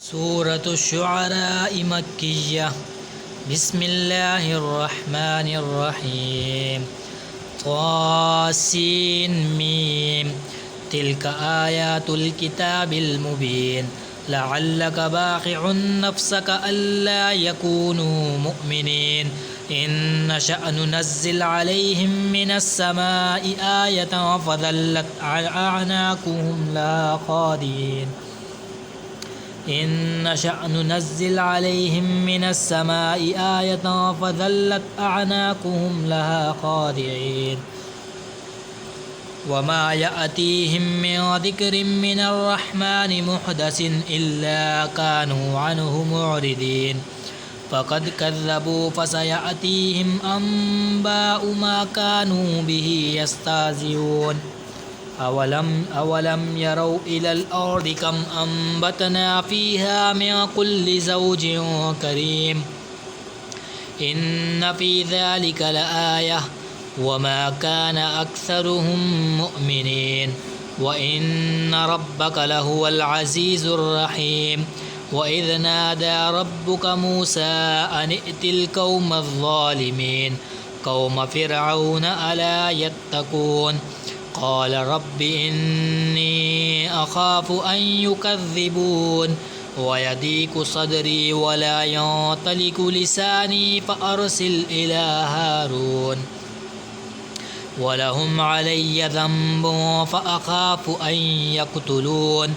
सूरतुश्शुअराइ मक्किय्यह बिस्मिल्लाहिर्रहमानिर्रहीम क़ासिन मीम तिल्क आयातुल किताबिल मुबीन लअल्लक बाक़िउन नफ़्सक अल्ला यकूनू मुअ्मिनीन इन नशअ नुनज़्ज़िल अलैहिम मिनस्समाइ आयतन फ़ज़ल्लत अअनाक़ुहुम लहा ख़ादिईन إن نشأ ننزل عليهم من السماء آية فظلت أعناقهم لها خاضعين وما يأتيهم من ذكر من الرحمن محدث إلا كانوا عنه معرضين فقد كذبوا فسيأتيهم أنباء ما كانوا به يستهزئون أولم يروا إلى الأرض كم أنبتنا فيها من كل زوج كريم إن في ذلك لآية وما كان أكثرهم مؤمنين وإن ربك لهو العزيز الرحيم وإذ نادى ربك موسى أن ائت القوم الظالمين قوم فرعون ألا يتقون قال رب إني أخاف أن يكذبون ويضيق صدري ولا ينطلق لساني فأرسل إلى هارون ولهم علي ذنب فأخاف أن يقتلون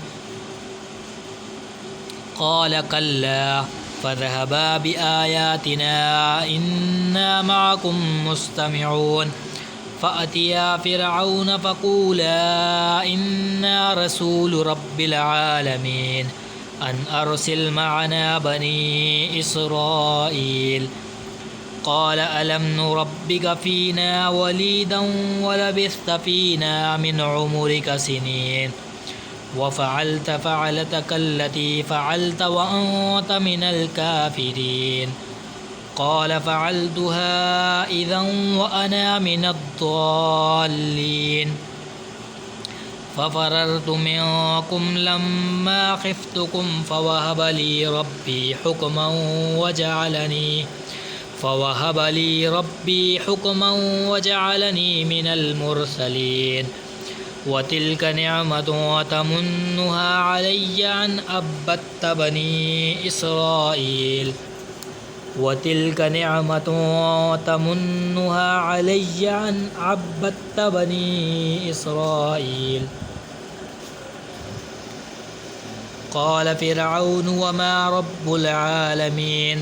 قال كلا فاذهبا بآياتنا إنا معكم مستمعون فأتيا فرعون فقولا إنا رسول رب العالمين أن أرسل معنا بني إسرائيل قال ألم نربك فينا وليدا ولبثت فينا من عمرك سنين وفعلت فعلتك التي فعلت وأنت من الكافرين قال فعلتها إذا وأنا من الضالين ففررت منكم لما خفتكم فوهب لي ربي حكما وجعلني من المرسلين وتلك نعمة تمنها علي أن عبدت بني إسرائيل وتلك نعمة تمنها علي أن عبدت بني إسرائيل قال فرعون وما رب العالمين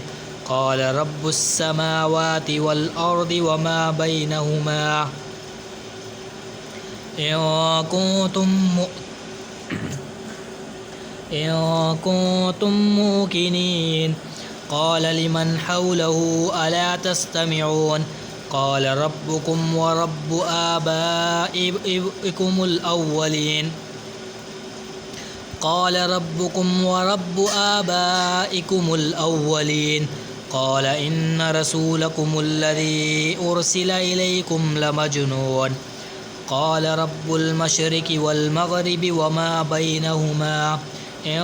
قال رب السماوات والأرض وما بينهما إن كنتم موقنين قال لمن حوله ألا تستمعون قال ربكم ورب آبائكم الأولين قال إن رسولكم الذي أرسل إليكم لمجنون قال رب المشرق والمغرب وما بينهما إن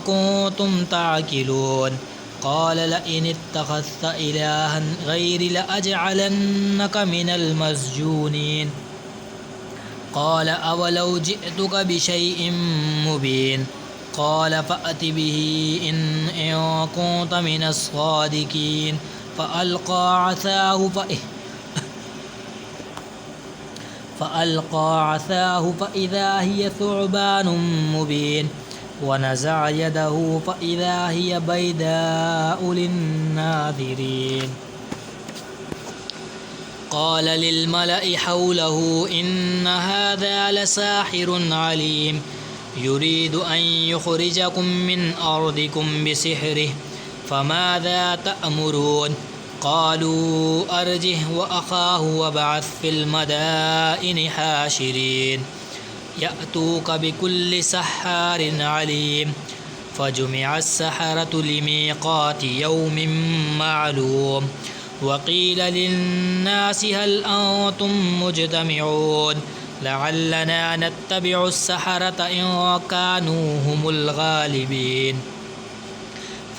كنتم تعقلون قال لئن اتخذت إلها غيري لأجعلنك من المسجونين قال أولو جئتك بشيء مبين قال فأت به إن كنت من الصادقين فألقى عصاه فإذا هي ثعبان مبين ونزع يده فإذا هي بيداء للناظرين قال للملأ حوله إن هذا لساحر عليم يريد أن يخرجكم من أرضكم بسحره فماذا تأمرون قالوا أرجه وأخاه وابعث في المدائن حاشرين يأتوك بكل سحار عليم فجمع السحرة لميقات يوم معلوم وقيل للناس هل أنتم مجتمعون لعلنا نتبع السحرة إن كانوا هم الغالبين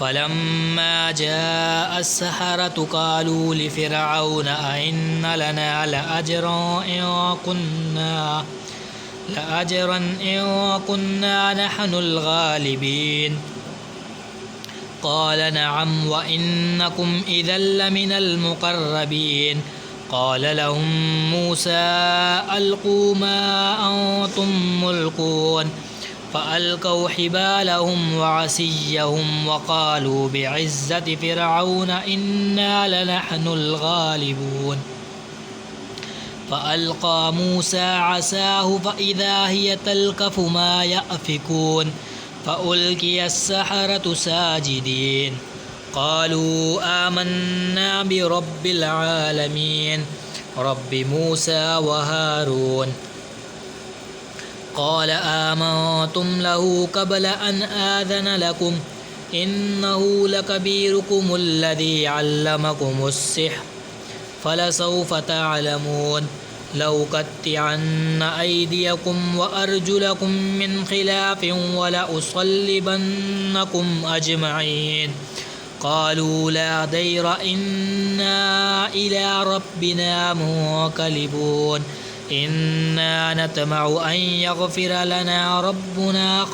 فلما جاء السحرة قالوا لفرعون أئن لنا لأجرا إن كنا نحن الغالبين قال نعم وإنكم إذا لمن المقربين قال لهم موسى ألقوا ما أنتم ملقون فألقوا حبالهم وعصيهم وقالوا بعزة فرعون إنا لنحن الغالبون فألقى موسى عصاه فإذا هي تلقف ما يأفكون فألقي السحرة ساجدين قالوا آمنا برب العالمين رب موسى وهارون قال آمنتم له قبل أن آذن لكم إنه لكبيركم الذي علمكم السحر فلسوف تعلمون لأقطعن أيديكم وأرجلكم من خلاف ولأصلبنكم أجمعين قالوا لا ضير إنا إلى ربنا منقلبون إنا نطمع أن يغفر لنا ربنا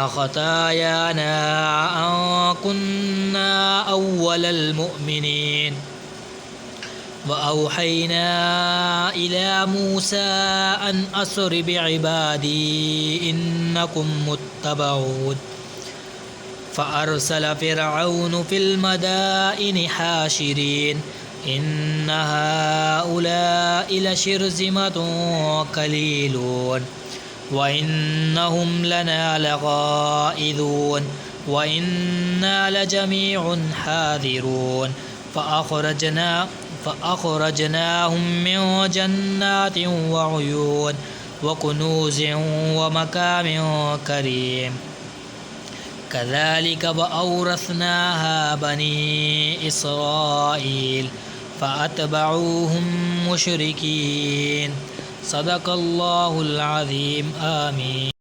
خطايانا أن كنا أول المؤمنين وأوحينا إلى موسى أن أسر بعبادي إنكم متبعون فأرسل فرعون في المدائن حاشرين إن هؤلاء لشرذمة قليلون وإنهم لنا لغائظون وإنا لجميع حاذرون فأخرجناهم من جنات وعيون وكنوز ومقام كريم كذلك وأورثناها بني إسرائيل فأتبعوهم مشركين صدق الله العظيم آمين